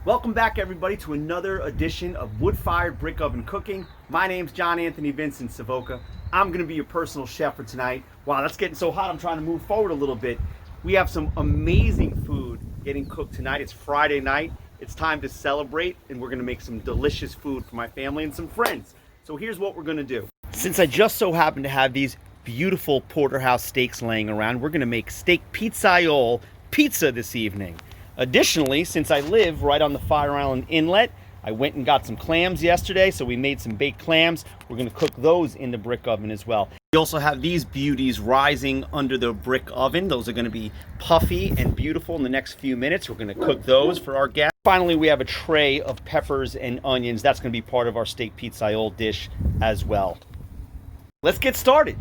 Welcome back, everybody, to another edition of Wood-Fired Brick Oven Cooking. My name's John Anthony Vincent Savoca. I'm going to be your personal chef for tonight. Wow, that's getting so hot, I'm trying to move forward a little bit. We have some amazing food getting cooked tonight. It's Friday night. It's time to celebrate, and we're going to make some delicious food for my family and some friends. So here's what we're going to do. Since I just so happen to have these beautiful porterhouse steaks laying around, we're going to make steak pizzaiola pizza this evening. Additionally, since I live right on the Fire Island Inlet, I went and got some clams yesterday, so we made some baked clams. We're going to cook those in the brick oven as well. We also have these beauties rising under the brick oven. Those are going to be puffy and beautiful in the next few minutes. We're going to cook those for our guests. Finally, we have a tray of peppers and onions. That's going to be part of our steak pizzaiola dish as well. Let's get started.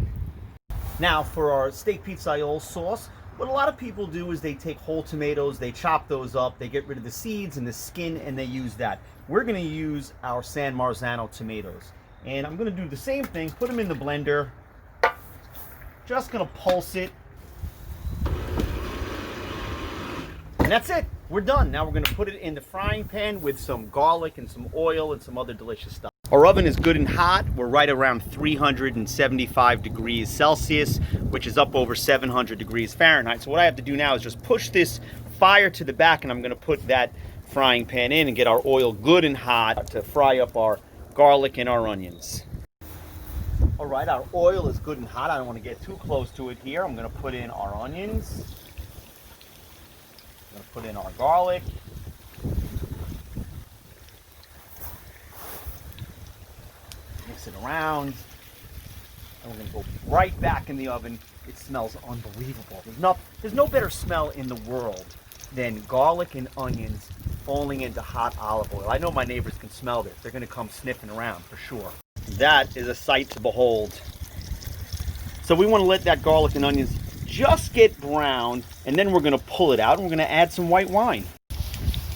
Now, for our steak pizzaiola sauce, what a lot of people do is they take whole tomatoes, they chop those up, they get rid of the seeds and the skin, and they use that. We're going to use our San Marzano tomatoes. And I'm going to do the same thing, put them in the blender. Just going to pulse it. And that's it. We're done. Now we're going to put it in the frying pan with some garlic and some oil and some other delicious stuff. Our oven is good and hot. We're right around 375 degrees Celsius, which is up over 700 degrees Fahrenheit. So what I have to do now is just push this fire to the back, and I'm going to put that frying pan in and get our oil good and hot to fry up our garlic and our onions. All right, our oil is good and hot. I don't want to get too close to it here. I'm going to put in our onions. I'm going to put in our garlic. Mix it around, and we're going to go right back in the oven. It smells unbelievable. There's no better smell in the world than garlic and onions falling into hot olive oil. I know my neighbors can smell this. They're going to come sniffing around for sure. That is a sight to behold. So we want to let that garlic and onions just get brown, and then we're going to pull it out, and we're going to add some white wine.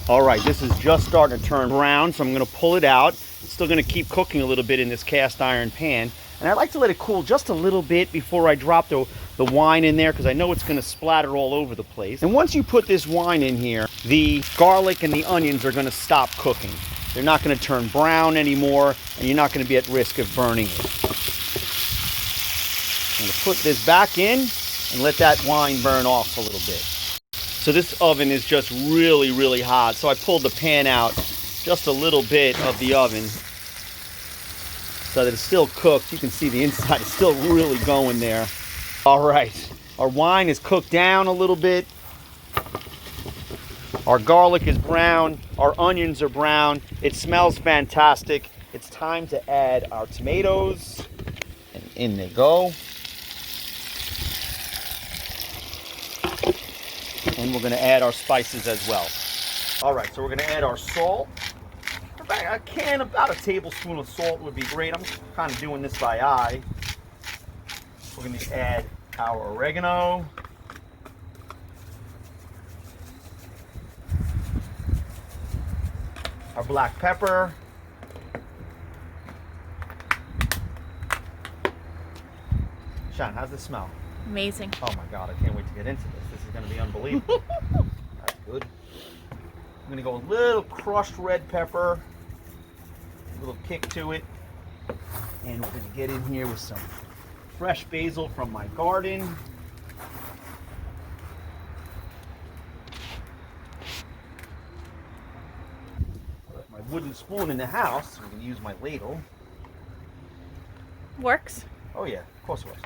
All right, this is just starting to turn brown, so I'm going to pull it out. It's still going to keep cooking a little bit in this cast iron pan. And I like to let it cool just a little bit before I drop the wine in there, because I know it's going to splatter all over the place. And once you put this wine in here, the garlic and the onions are going to stop cooking. They're not going to turn brown anymore, and you're not going to be at risk of burning it. I'm going to put this back in and let that wine burn off a little bit. So this oven is just really, really hot. So I pulled the pan out just a little bit of the oven so that it's still cooked. You can see the inside is still really going there. All right, our wine is cooked down a little bit. Our garlic is brown. Our onions are brown. It smells fantastic. It's time to add our tomatoes, and in they go. And we're going to add our spices as well. All right, so we're going to add our salt. About a tablespoon of salt would be great. I'm kind of doing this by eye. We're going to add our oregano. Our black pepper. Sean, how's this smell? Amazing. Oh my God, I can't wait to get into this. This is going to be unbelievable. That's good. I'm going to go a little crushed red pepper, a little kick to it, and we're going to get in here with some fresh basil from my garden. Put my wooden spoon in the house. I'm going to use my ladle. Works. Oh yeah, of course it works.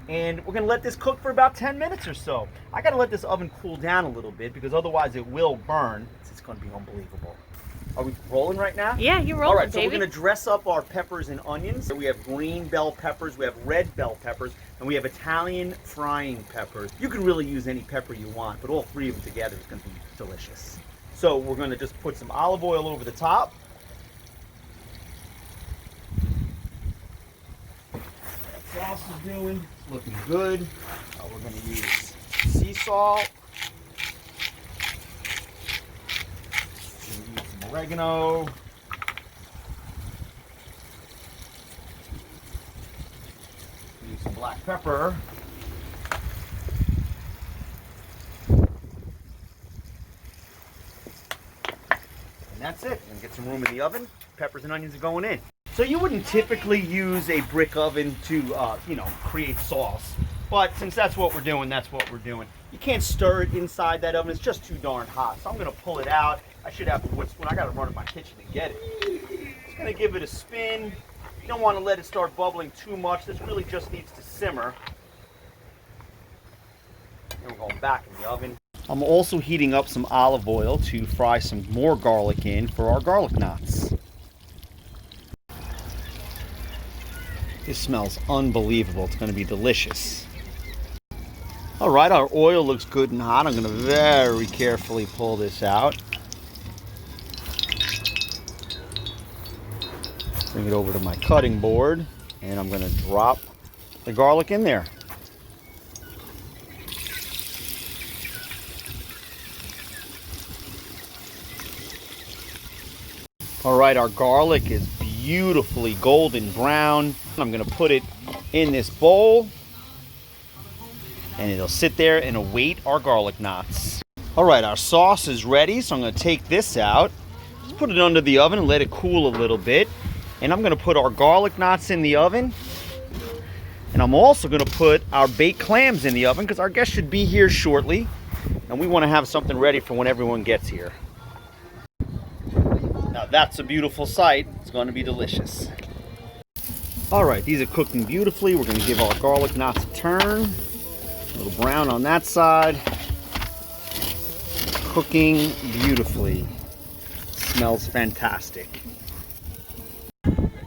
And we're going to let this cook for about 10 minutes or so. I got to let this oven cool down a little bit because otherwise it will burn. It's going to be unbelievable. Are we rolling right now? Yeah, you're rolling, all right, so baby. we're going to dress up our peppers and onions. So we have green bell peppers, we have red bell peppers, and we have Italian frying peppers. You can really use any pepper you want, but all three of them together is going to be delicious. So we're going to just put some olive oil over the top. Sauce is doing, it's looking good. We're going to use sea salt. We're going to use some oregano. Use some black pepper. And that's it. And get some room in the oven. Peppers and onions are going in. So you wouldn't typically use a brick oven to, you know, create sauce. But since that's what we're doing, that's what we're doing. You can't stir it inside that oven. It's just too darn hot. So I'm going to pull it out. I should have a wood spoon. I got to run to my kitchen to get it. Just going to give it a spin. You don't want to let it start bubbling too much. This really just needs to simmer. And we're going back in the oven. I'm also heating up some olive oil to fry some more garlic in for our garlic knots. This smells unbelievable. It's going to be delicious. All right, our oil looks good and hot. I'm going to very carefully pull this out. Bring it over to my cutting board, and I'm going to drop the garlic in there. All right, our garlic is beautifully golden brown. I'm going to put it in this bowl, and it'll sit there and await our garlic knots. All right, our sauce is ready, so I'm going to take this out. Just put it under the oven and let it cool a little bit. And I'm going to put our garlic knots in the oven. And I'm also going to put our baked clams in the oven because our guests should be here shortly. And we want to have something ready for when everyone gets here. Now that's a beautiful sight. It's going to be delicious. All right, these are cooking beautifully. We're going to give our garlic knots a turn. A little brown on that side. Cooking beautifully. Smells fantastic.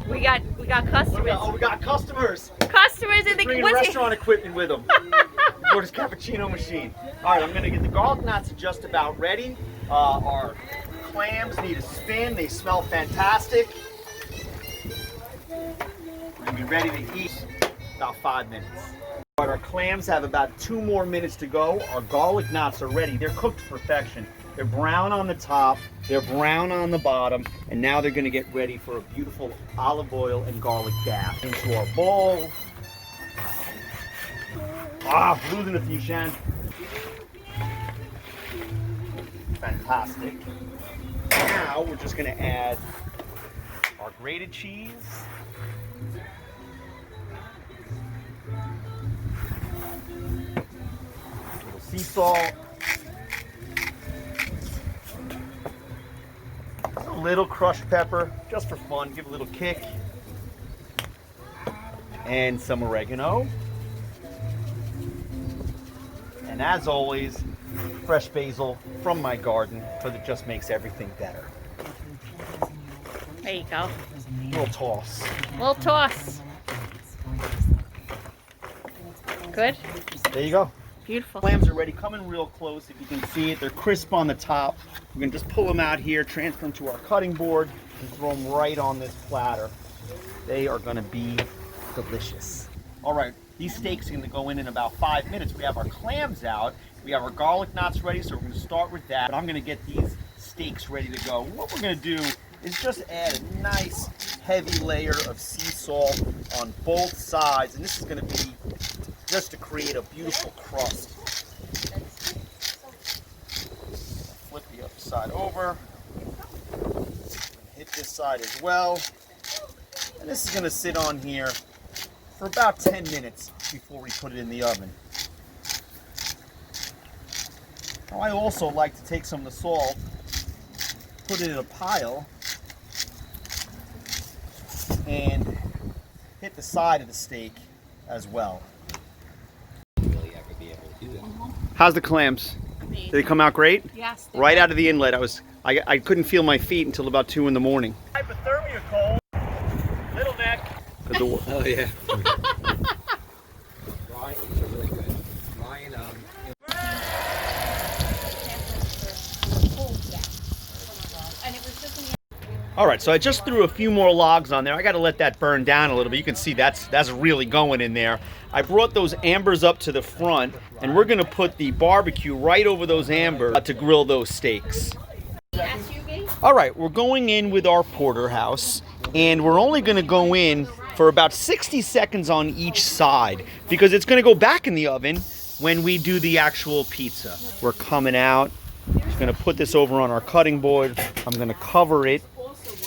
We got customers. We got customers. Customers in the bringing restaurant equipment with them. For this cappuccino machine. All right, I'm going to get the garlic knots just about ready. Our clams need a spin. They smell fantastic. We're going to be ready to eat in about 5 minutes. All right, our clams have about 2 more minutes to go. Our garlic knots are ready. They're cooked to perfection. They're brown on the top, they're brown on the bottom, and now they're going to get ready for a beautiful olive oil and garlic bath. Into our bowl. Ah, losing a few, Shan. Fantastic. Now we're just going to add our grated cheese. A little sea salt. A little crushed pepper, just for fun, give a little kick. And some oregano. And as always, fresh basil from my garden, because it just makes everything better. There you go. A little toss. Little toss. Good. There you go. Beautiful. Clams are ready, coming real close. If you can see it, they're crisp on the top. We're gonna just pull them out here, transfer them to our cutting board, and throw them right on this platter. They are gonna be delicious. All right, these steaks are gonna go in about 5 minutes. We have our clams out. We have our garlic knots ready, so we're gonna start with that. But I'm gonna get these steaks ready to go. What we're gonna do is just add a nice heavy layer of sea salt on both sides. And this is gonna be just to create a beautiful crust. Flip the other side over. Hit this side as well. And this is going to sit on here for about 10 minutes before we put it in the oven. Now I also like to take some of the salt, put it in a pile, and hit the side of the steak as well. How's the clams? Amazing. Did they come out great? Yes. Right out of the inlet, I couldn't feel my feet until about 2 in the morning. Hypothermia cold, little neck. Oh yeah. Right, these are really good. Mine, All right, so I just threw a few more logs on there. I got to let that burn down a little bit. You can see that's really going in there. I brought those ambers up to the front, and we're going to put the barbecue right over those ambers to grill those steaks. All right, we're going in with our porterhouse, and we're only going to go in for about 60 seconds on each side because it's going to go back in the oven when we do the actual pizza. We're coming out Just gonna put this over on our cutting board. I'm gonna cover it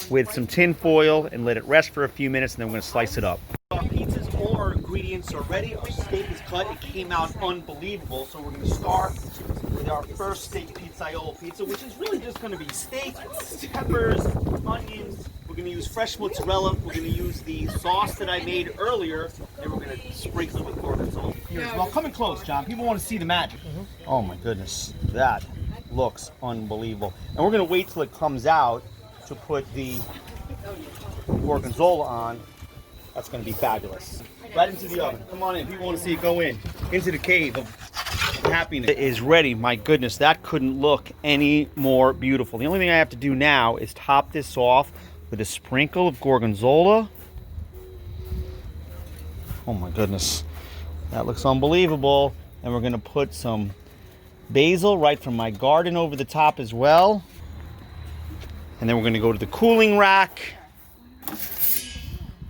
with some tin foil and let it rest for a few minutes, and then we're gonna slice it up. Our pizza's, all our ingredients are ready. Our steak is cut. It came out unbelievable. So we're gonna start with our first steak pizzaiola pizza, which is really just gonna be steak, peppers, onions. We're gonna use fresh mozzarella. We're gonna use the sauce that I made earlier, and we're gonna sprinkle it with gorgonzola. Here as well. Come in close, John. People want to see the magic. Oh my goodness, that looks unbelievable. And we're gonna wait till it comes out to put the gorgonzola on. That's going to be fabulous. Right into the oven. Come on in. People want to see it go in. Into the cave of happiness. It is ready. My goodness, that couldn't look any more beautiful. The only thing I have to do now is top this off with a sprinkle of gorgonzola. Oh my goodness. That looks unbelievable. And we're going to put some basil right from my garden over the top as well. And then we're going to go to the cooling rack.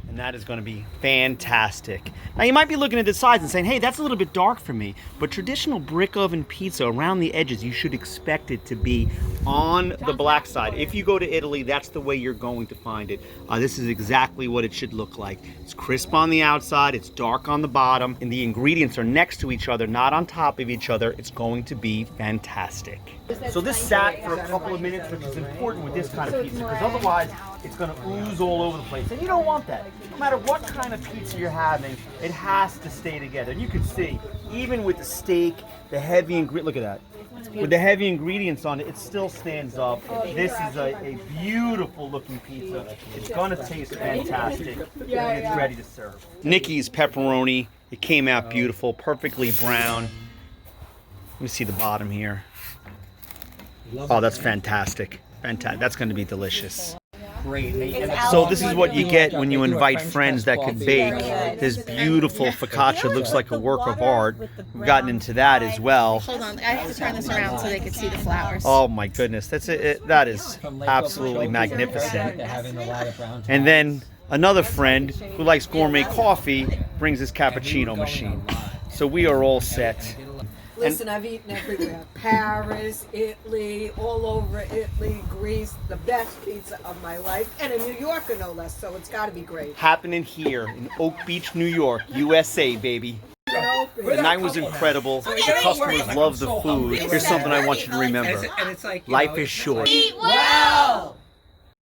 And that is going to be fantastic. Now you might be looking at the sides and saying, hey, that's a little bit dark for me. But traditional brick oven pizza, around the edges, you should expect it to be on the black side. If you go to Italy, that's the way you're going to find it. This is exactly what it should look like. It's crisp on the outside, it's dark on the bottom, and the ingredients are next to each other, not on top of each other. It's going to be fantastic. So this sat for a couple of minutes, which is important with this kind of pizza, because otherwise it's going to ooze all over the place. And you don't want that. No matter what kind of pizza you're having, it has to stay together. And you can see, even with the steak, the heavy ingredient, look at that. With the heavy ingredients on it, it still stands up. This is a beautiful looking pizza. It's going to taste fantastic, and it's ready to serve. Nikki's pepperoni, it came out beautiful, perfectly brown. Let me see the bottom here. Oh, that's fantastic. Fantastic. That's going to be delicious. Great. So this is what you get when you invite friends that could bake. This beautiful focaccia looks like a work of art. We've gotten into that as well. Hold on, I have to turn this around so they can see the flowers. Oh my goodness, that's it. That is absolutely magnificent. And then another friend who likes gourmet coffee brings his cappuccino machine. So we are all set. Listen, I've eaten everywhere. Paris, Italy, all over Italy, Greece, the best pizza of my life, and a New Yorker no less, so it's got to be great. Happening here in Oak Beach, New York, USA, baby. The night was incredible. The customers love the food. Here's something I want you to remember. Life is short. Eat well!